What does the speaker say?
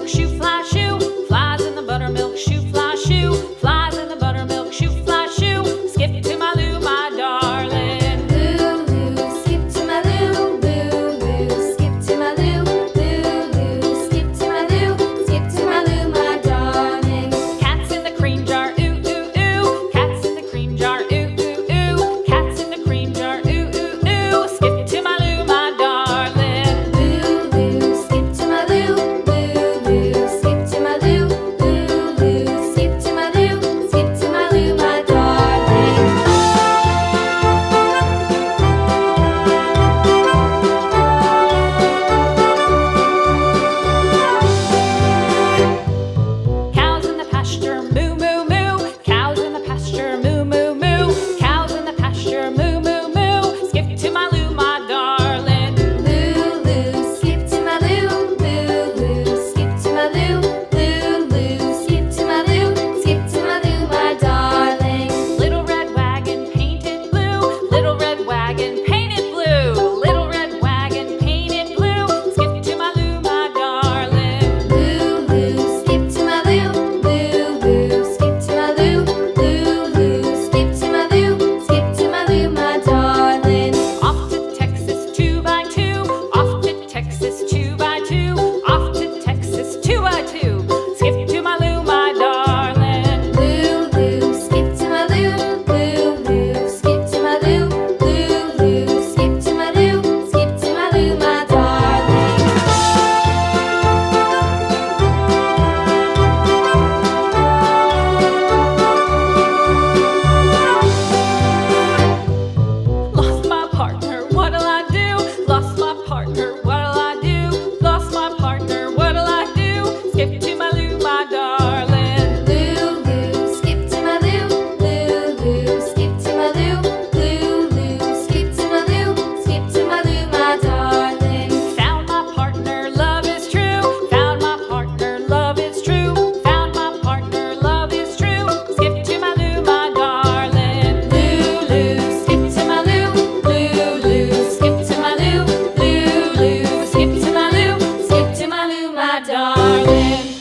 buttermilk shoe, fly shoe. Flies in the buttermilk shoe, fly shoe. Flies in the buttermilk shoe, fly shoe. Skip to my Lou, my darling. Lou, skip to my Lou, Lou, skip to my Lou, Lou, skip to my Lou, skip to my Lou, my darling. Cats in the cream jar, ooh, ooh, ooh. Cats in the cream jar, ooh, ooh, ooh. Cats in the cream jar, ooh, ooh, ooh. Skip to my Lou, my darling. Lou, skip to my Lou, Lou, skip to my Lou, Lou, skip to my Lou, skip to my Lou, my darling. Cows in the pasture, moo, moo, moo. Cows in the pasture, moo, moo, moo. Cows in the pasture, moo, moo, moo. Skip to my Lou, my darling. Lou, skip to my Lou, Lou, skip to my Lou, Lou, skip to my Lou, skip to my Lou, my darling. Little red wagon painted blue. Little red wagon painted blue. Little red wagon painted blue. Skip to my Lou, my darling. Lou, skip to my Lou, Lou, skip to my Lou, Lou, skip to my Lou, skip to my Lou, my darling. Off to Texas 2x2. Off to Texas 2x2. Off to Texas 2x2. Skip to my Lou, my darling. Lou, skip to my Lou, Lou, skip to my Lou, Lou, skip to my Lou, skip to my Lou, my darling. Lost my partner, what'll I do? Lost my partner, what'll I do? Lost my partner, what'll I do? Skip to my Lou, my darling. Lou, skip to my Lou, Lou, skip to my Lou, Lou, skip to my Lou, skip to my Lou, my darling. Found my partner, love is true. Found my partner, love is true. Found my partner, love is true. Skip to my Lou, my darling. Lou, skip to my Lou, Lou, skip to my Lou, Lou, skip to my Lou, skip to my Lou, my darling.